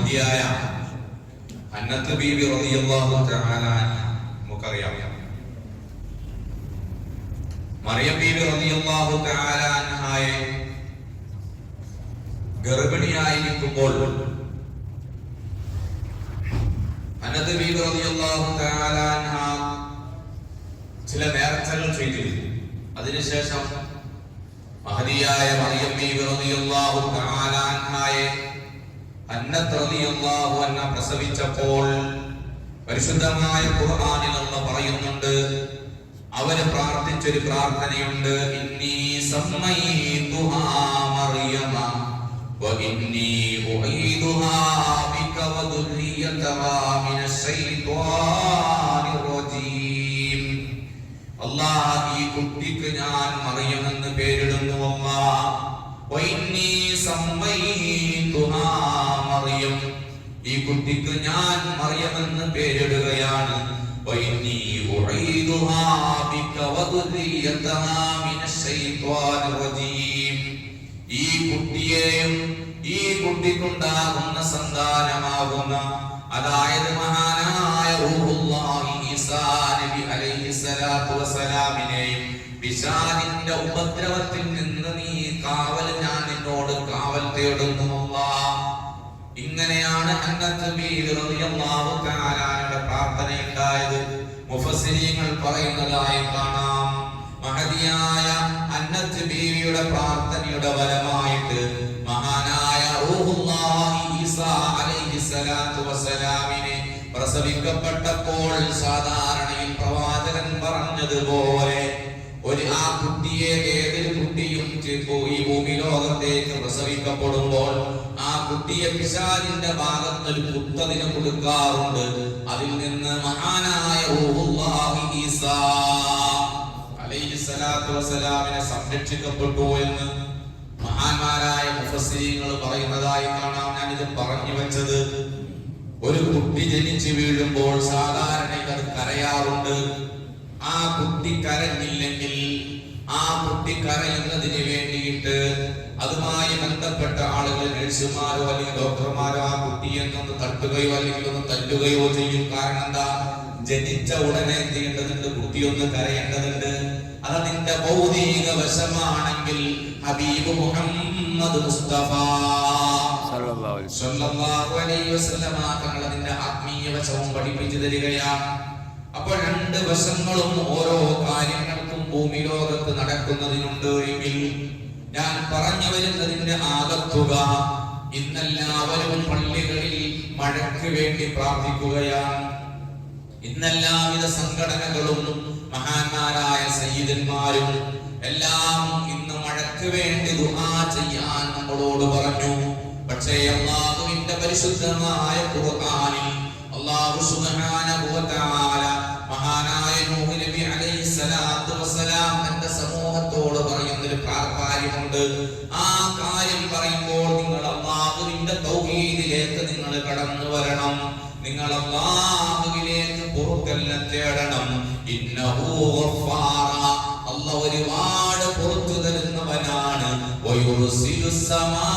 മഹദിയായ അന്നത്ത് ബീവി റളിയല്ലാഹു തആല നമുക്കറിയാം. മറിയം ബീവി റളിയല്ലാഹു തആല അൻഹയെ ഗർഭിണിയായിരിക്കുമ്പോൾ അന്നത്ത് ബീവി റളിയല്ലാഹു തആല അൻഹ ചില നേർച്ചകൾ ചെയ്തിരുന്നു. അതിനുശേഷം മഹദിയായ മറിയം ബീവി റളിയല്ലാഹു തആല അൻഹയെ അന്നത്ത് റളിയല്ലാഹു അൻഹ പ്രസവിച്ചപ്പോൾ പരിശുദ്ധമായ ഖുർആനിൽ അല്ലാഹു പറയുന്നുണ്ട്, അവര് പ്രാർത്ഥിച്ചൊരു പ്രാർത്ഥനയുണ്ട്. ഇന്നി സമ്മൈതുഹാ മറിയമ വഇന്നി ഉഈദുഹാ ബിക വദുരിയതഹാ മിനശ് ശൈത്വാനിർ റജീം. അല്ലാഹ്, ഈ കുട്ടിക്ക് ഞാൻ മറിയം എന്ന് പേരിടുന്നു. അല്ലാഹ്, വഇന്നി സമ്മൈതുഹാ മറിയം, ഈ കുട്ടിക്ക് ഞാൻ മറിയം എന്ന് പേരിടുകയാണ്. വഇന്നി ഉഈദുഹാ ബിക വദുരിയതഹാ മിനശ് ശൈത്വാനിർ റജീം. ഈ കുട്ടിയെയും ഈ കുട്ടിക്കുണ്ടാകുന്ന സന്താനമാകുന്ന, അതായത് മഹാനായ റൂഹുല്ലാഹി ഈസാ നബി അലൈഹിസ്സലാത്തു വസ്സലാമിനെയും പിശാചിന്റെ ഉപദ്രവത്തിൽ നിന്ന് നീ കാവൽ, ഞാൻ നിന്നോട് കാവൽ തേടുന്നു അല്ലാഹ്. ഇങ്ങനെയാണ് അന്നത്ത് ബീവി റളിയല്ലാഹു തആലയുടെ പ്രാർത്ഥന ഉണ്ടായത്. മുഫസ്സിരീങ്ങൾ പറയുന്നതായി കാണാം, മഹദിയായ അന്നത്ത് ബീവിയുടെ പ്രാർത്ഥനയുടെ ഫലമായിട്ട് മഹാനായ റൂഹുല്ലാഹി ഈസാ അലൈഹിസ്സലാത്തു വസ്സലാമിനെ പ്രസവിക്കപ്പെട്ടപ്പോൾ സാധാരണയിൽ പ്രവാചകൻ പറഞ്ഞതുപോലെ ആ കുട്ടിയെ, ഏതൊരു കുട്ടിയും ഈ ഭൂമി ലോകത്തേക്ക് പ്രസവിക്കപ്പെടുമ്പോൾ ആ കുട്ടിയെ പിശാചിന്റെ ഭാഗത്തിൽ കുത്തതിന് കൊടുക്കാറുണ്ട്. അതിൽ നിന്ന് മഹാനായ റൂഹുല്ലാഹി ഈസാ അലൈഹിസ്സലാത്തു വസ്സലാമിനെ സംരക്ഷിക്കപ്പെട്ടു എന്ന് മഹാന്മാരായ മുഫസ്സിരീങ്ങൾ പറയുന്നതായി കാണാം. ഞാനിത് പറഞ്ഞു വെച്ചത്, ഒരു കുട്ടി ജനിച്ചു വീഴുമ്പോൾ സാധാരണ അത് കരയാറുണ്ട്. ആ കുട്ടി കരഞ്ഞില്ലെങ്കിൽ, ആ കുട്ടി കരയുന്നതിന് വേണ്ടിയിട്ട് അതുമായി ബന്ധപ്പെട്ട ആളുകൾ, നഴ്സുമാരോ അല്ലെങ്കിൽ ഡോക്ടർമാരോ ആ കുട്ടിയെ ഒന്ന് തട്ടുകയോ അല്ലെങ്കിൽ ഒന്ന് തല്ലുകയോ ചെയ്യും. കാരണം എന്താ? ജനിച്ച ഉടനെ എന്ത് ചെയ്യേണ്ടതുണ്ട്? കുട്ടി ഒന്ന് കരയേണ്ടതുണ്ട്. അതതിന്റെ ഭൗതിക വശമാണെങ്കിൽ ഹബീബ് മുഹമ്മദ് മുസ്തഫ സല്ലല്ലാഹു അലൈഹി വസല്ലമ തങ്ങൾ അതിന്റെ ആത്മീയ വശവും പഠിപ്പിച്ചു തരികയാണ്. അപ്പോൾ രണ്ട് വശങ്ങളും ഓരോ കാര്യങ്ങൾക്കും ഭൂമി ലോകത്ത് നടക്കുന്നതിനുണ്ട് എങ്കിൽ, ഞാൻ പറഞ്ഞു വരുന്നതിന്റെ ആകത്തുക, ഇന്നെല്ലാവരും പള്ളികളിൽ മഴയ്ക്ക് വേണ്ടി പ്രാർത്ഥിക്കുകയാണ്. ഇന്നെല്ലാവിധ സംഘടനകളും മഹാന്മാരായ സയ്യിദന്മാരും എല്ലാം ഇന്ന് മഴയ്ക്ക് വേണ്ടി ദുആ ചെയ്യാൻ നമ്മളോട് പറഞ്ഞു. പക്ഷേ അല്ലാഹുവിന്റെ പരിശുദ്ധമായ ഖുർആനിൽ അല്ലാഹു സുബ്ഹാനഹു വ തആല മഹാനായ നൂഹ് നബി അലൈഹിസ്സലാത്തു വസ്സലാം തന്റെ സമൂഹത്തോട് പറയുന്നൊരു കാര്യമുണ്ട്. ആ കാര്യം പറയുമ്പോൾ നിങ്ങൾ അല്ലാഹുവിന്റെ തൗഹീദിലേക്ക് നിങ്ങൾ കടന്നു വരണം. നിങ്ങൾ അല്ലാഹുവിലേക്ക് പൊറുക്കലിനെ തേടണം. ഇന്നഹു ഗഫാറ, അല്ലാഹു ഒരുപാട് പൊറുത്തു തരുന്നവനാണ്. വയുർസിലുസ് സമാ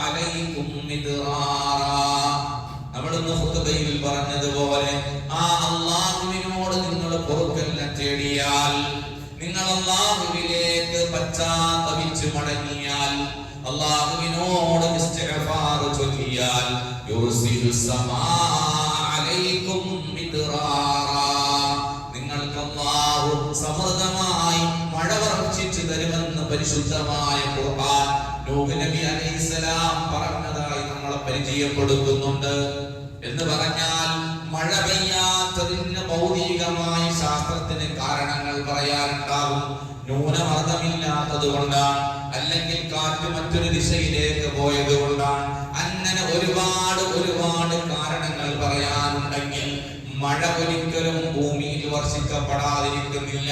അലൈക്കും മിദ്റാറ, നമ്മളിന്ന് ഖുതുബയിൽ പറഞ്ഞതുപോലെ ആ അല്ലാഹുവിനോട് നിങ്ങൾ പൊറുക്കലിനെ തേടിയാൽ, നിങ്ങൾ അല്ലാഹുവിലേക്ക് പശ്ചാത്തപിച്ച് മടങ്ങിയാൽ, അല്ലാഹുവിനോട് ഇസ്തിഗ്ഫാർ ചൊല്ലിയാൽ, യുർസിലുസ് സമാ അലൈക്കും മിദ്റാറ, നിങ്ങൾക്ക് അല്ലാഹു സമൃദ്ധമായി മഴ വർഷിച്ചു തരുമെന്ന് പരിശുദ്ധമായ ഖുർആൻ നൂഹ് നബി അലൈഹിസ്സലാം പറഞ്ഞതായി നമ്മളെ പരിചയപ്പെടുത്തുന്നുണ്ട്. എന്ന് പറഞ്ഞാൽ മഴ പെയ്യാത്തതിന് ഭൗതികമായി ശാസ്ത്രത്തിന് കാരണങ്ങൾ പറയാനുണ്ടാകും. ന്യൂനമർദ്ദമില്ലാത്തത് കൊണ്ടാണ്, അല്ലെങ്കിൽ കാറ്റ് മറ്റൊരു ദിശയിലേക്ക് പോയത് കൊണ്ടാണ്. അങ്ങനെ ഒരുപാട് കാരണങ്ങൾ പറയാനുണ്ടെങ്കിൽ മഴ ഒരിക്കലും ഭൂമിയിൽ വർഷിക്കപ്പെടാതിരിക്കുന്നില്ല.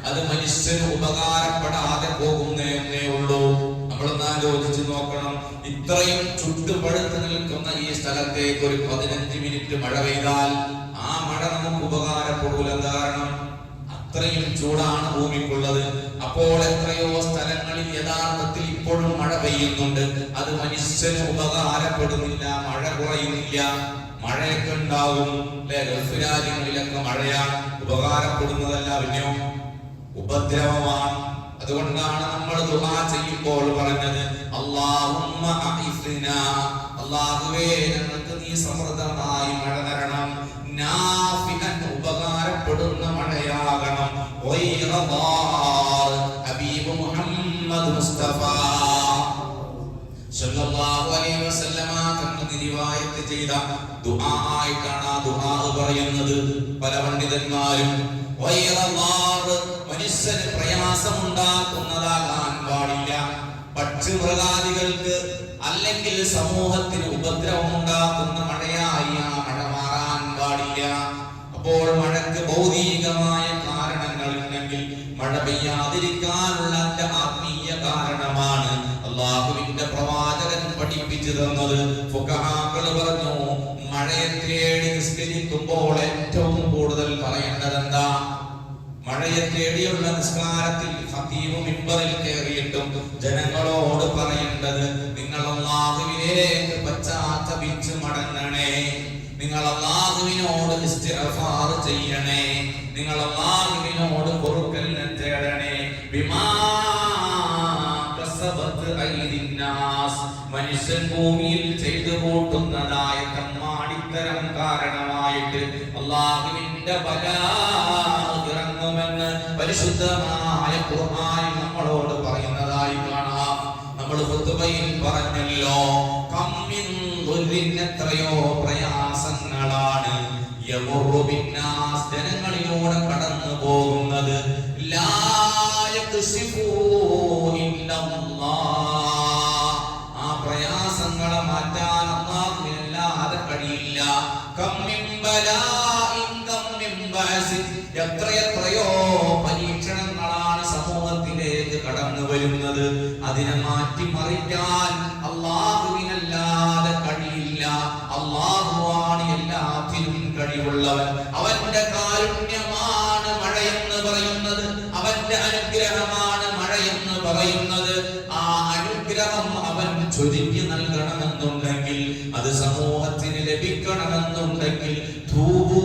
അത് മനുഷ്യന് ഉപകാരപ്പെടാതെ പോകുന്നേ ഉള്ളൂ. നമ്മളൊന്ന് ആലോചിച്ച് നോക്കണം. ഇത്രയും ചുട്ടുപഴുത്ത് നിൽക്കുന്ന ഈ സ്ഥലത്തേക്ക് ഒരു 15 മിനിറ്റ് മഴ പെയ്താൽ ആ മഴ നമുക്ക് ഉപകാരപ്പെടൂല. കാരണം അത്രയും ചൂടാണ് ഭൂമിക്കുള്ളത്. അപ്പോൾ എത്രയോ സ്ഥലങ്ങളിൽ യഥാർത്ഥത്തിൽ ഇപ്പോഴും മഴ പെയ്യുന്നുണ്ട്. അത് മനുഷ്യന് ഉപകാരപ്പെടുന്നില്ല, മഴ കുറയുന്നില്ല. മഴയൊക്കെ ഉണ്ടാകും അല്ലെ, ഗൾഫ് രാജ്യങ്ങളിലൊക്കെ മഴയാണ്, ഉപകാരപ്പെടുന്നതല്ല, പിന്നെയോ ഉപദ്രവമാണ്. അതുകൊണ്ടാണ് നമ്മൾ ദുആ ചെയ്യുമ്പോൾ പറഞ്ഞത് അല്ലാഹുമ്മ അഇസ്നാ, അല്ലാഹുവേ ഞങ്ങൾക്ക് നീ സമൃദ്ധമായി മഴ തരണം, നാഫിഅൻ ഉപകാരപ്പെടുന്ന മഴയാകണം, ഗൈറ ദാർ, ഹബീബ് മുഹമ്മദ് മുസ്തഫ സല്ലല്ലാഹു അലൈഹി വസല്ലമ തങ്ങൾ റിവായത്ത് ചെയ്ത ദുആ ആയിട്ടാണ് ആ ദുആ പറയുന്നത്. പല പണ്ഡിതന്മാരും ഗൈറ ദാർ മനുഷ്യന് പ്രയാസമുണ്ടാക്കുന്നതാകാൻ പാടില്ല, പക്ഷിമൃഗാദികൾക്ക് അല്ലെങ്കിൽ സമൂഹത്തിന് ഉപദ്രവം ഉണ്ടാക്കുന്ന മഴയായി ആ മഴ മാറാൻ പാടില്ല. അപ്പോൾ മഴയ്ക്ക് ഭൗതികമായ കാരണങ്ങൾ ഉണ്ടെങ്കിൽ മഴ പെയ്യാതിരിക്കാനുള്ള ആത്മീയ കാരണമാണ് അല്ലാഹുവിന്റെ പ്രവാചകൻ പഠിപ്പിച്ചു തന്നത്. ഫുഖഹാക്കൾ പറഞ്ഞു, മഴയെ തേടി നിസ്കരിക്കുമ്പോൾ ഏറ്റവും കൂടുതൽ പറയേണ്ടത് എന്താ? മഴയെ തേടിയുള്ള നിസ്കാരത്തിൽ ഖതീബ് മിമ്പറിൽ കയറിയിട്ടും ജനങ്ങളോട് പറയേണ്ടത്, നിങ്ങൾ അല്ലാഹുവിലേക്ക് പശ്ചാത്തപിച്ച് മടങ്ങണേ, നിങ്ങൾ അല്ലാഹുവിനോട് ഇസ്തിഗ്ഫാർ ചെയ്യണേ, നിങ്ങൾ അല്ലാഹുവിനോട് പൊറുക്കൽ തേടണേ. ബിമാ കസബത് ഐദിന്നാസ്, മനുഷ്യൻ ഭൂമിയിൽ ചെയ്തു കൂട്ടുന്നതായ തമ്മാടിത്തരം കാരണമായിട്ട് അല്ലാഹുവിന്റെ ബലാ ഇറങ്ങുമെന്ന് പരിശുദ്ധമായ ഖുർആൻ നമ്മളോട് പറയുന്നതായി കാണാം. നമ്മൾ ഖുതുബയിൽ പറഞ്ഞല്ലോ, കമ്മിൻ ദുർരിൻ, എത്രയോ പ്രയാസങ്ങളാണ് യമുറു ബിന്നാസ്, ജനങ്ങളിലൂടെ കടന്നു പോകുന്നത്, ലാ യക്സിഫു ഇല്ലല്ലാഹ്, ആ പ്രയാസങ്ങളെ മാറ്റാൻ അല്ലാഹുവിനല്ലാതെ കഴിയില്ല. കമ്മിൻ ബലാഇൻ കമ്മിൻ ബഅസിൻ, എത്രയെത്രയോ പരീക്ഷണങ്ങളാണ് സമൂഹത്തിലേക്ക് കടന്നു വരുന്നത്, അതിനെ മാറ്റിമറിക്കാൻ അല്ലാഹുവിനല്ലാതെ കഴിയില്ല. അല്ലാഹുവാണ് എല്ലാത്തിനും കഴിവുള്ളവൻ. അവന്റെ കാരുണ്യമാണ് മഴയെന്ന് പറയുന്നത്, അവന്റെ അനുഗ്രഹമാണ് മഴയെന്ന് പറയുന്നത്. ആ അനുഗ്രഹം അവൻ ചൊരിഞ്ഞു നൽകണമെന്നുണ്ടെങ്കിൽ, അത് സമൂഹത്തിന് ലഭിക്കണമെന്നുണ്ടെങ്കിൽ തൂബൂ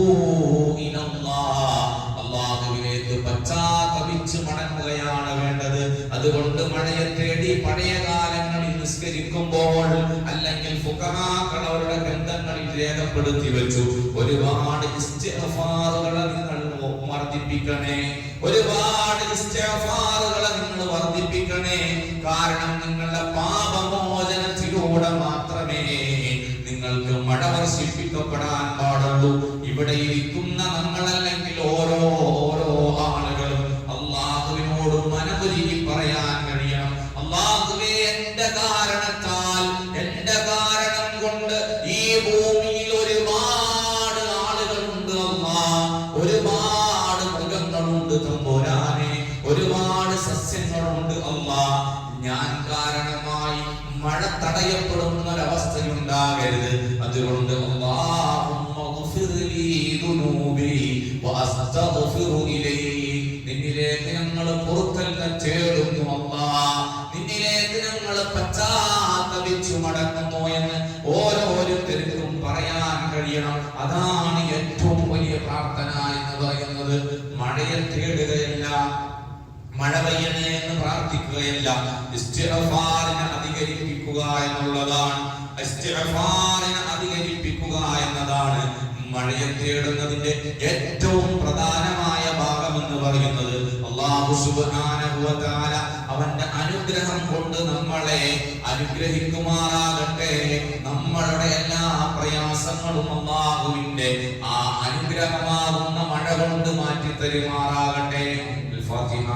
ഇലല്ലാഹ്, അല്ലാഹുവിലേക്ക് പശ്ചാത്തപിച്ച് മടങ്ങുകയാണ് വേണ്ടത്. അതുകൊണ്ട് മഴയെ തേടി പഴയ കാലങ്ങളിൽ നിസ്കരിക്കുമ്പോൾ, അല്ലെങ്കിൽ ഫുഖഹാക്കൾ അവരുടെ ഗ്രന്ഥങ്ങളിൽ രേഖപ്പെടുത്തി വെച്ചു, ഒരുപാട് ഇസ്തിഗ്ഫാറുകൾ നിങ്ങൾ വർദ്ധിപ്പിക്കണേ, ഒരുപാട് ഇസ്തിഗ്ഫാറുകൾ നിങ്ങൾ വർദ്ധിപ്പിക്കണേ. കാരണം നിങ്ങളുടെ പാപമോചനത്തിലൂടെ മാത്രമേ നിങ്ങൾക്ക് മഴ വർഷിപ്പിക്കപ്പെടാൻ പാടുള്ളൂ. ഇവിടെ ഇരിക്കുന്ന നമ്മളല്ലെങ്കിൽ ഓരോ ആളുകളും അല്ലാഹുവിനോട് മനമുരുകി പറയാൻ കഴിയണം, അല്ലാഹുവേ എന്റെ കാരണത്താൽ, എന്റെ കാരണം കൊണ്ട് ഈ ഭൂമിയിൽ ഒരുപാട് ആളുകളുണ്ട് അല്ലാഹ്, ഒരുപാട് മൃഗങ്ങളുണ്ട് തമ്പുരാനെ, ഒരുപാട് സസ്യങ്ങളുണ്ട് അല്ലാഹ്, ഞാൻ കാരണമായി മഴ തടയപ്പെടുന്ന ഒരവസ്ഥയുണ്ടാകരുത്. അതുകൊണ്ട് നിന്നിലേക്ക് ഞങ്ങൾ പൊറുക്കൽ തേടുന്നു അല്ലാഹ്, നിന്നിലേക്ക് ഞങ്ങൾ പശ്ചാത്തപിച്ചു മടങ്ങുന്നു എന്ന് ഓരോരുത്തർക്കും പറയാൻ കഴിയണം. അതാണ് ഏറ്റവും വലിയ പ്രാർത്ഥന എന്ന് പറയുന്നത്. മഴയെ തേടുകയല്ല, മഴ പെയ്യണേ എന്ന് പ്രാർത്ഥിക്കുകയല്ല, ഇസ്തിഗ്ഫാറിനെ അധികരിപ്പിക്കുക എന്നുള്ളതാണ്. ഇസ്തിഗ്ഫാറിനെ അധികരിപ്പിക്കുക എന്നതാണ് മഴയെ തേടുന്നതിന്റെ ഏറ്റവും പ്രധാനമായ ഭാഗം എന്ന് പറയുന്നത്. അല്ലാഹു സുബ്ഹാനഹു വ തആല അവന്റെ അനുഗ്രഹം കൊണ്ട് നമ്മളെ അനുഗ്രഹിക്കുമാറാകട്ടെ. നമ്മളുടെ എല്ലാ പ്രയാസങ്ങളും അല്ലാഹുവിന്റെ ആ അനുഗ്രഹമാകുന്ന മഴ കൊണ്ട് മാറ്റി തരുമാറാകട്ടെ. ഫാത്തിഹ.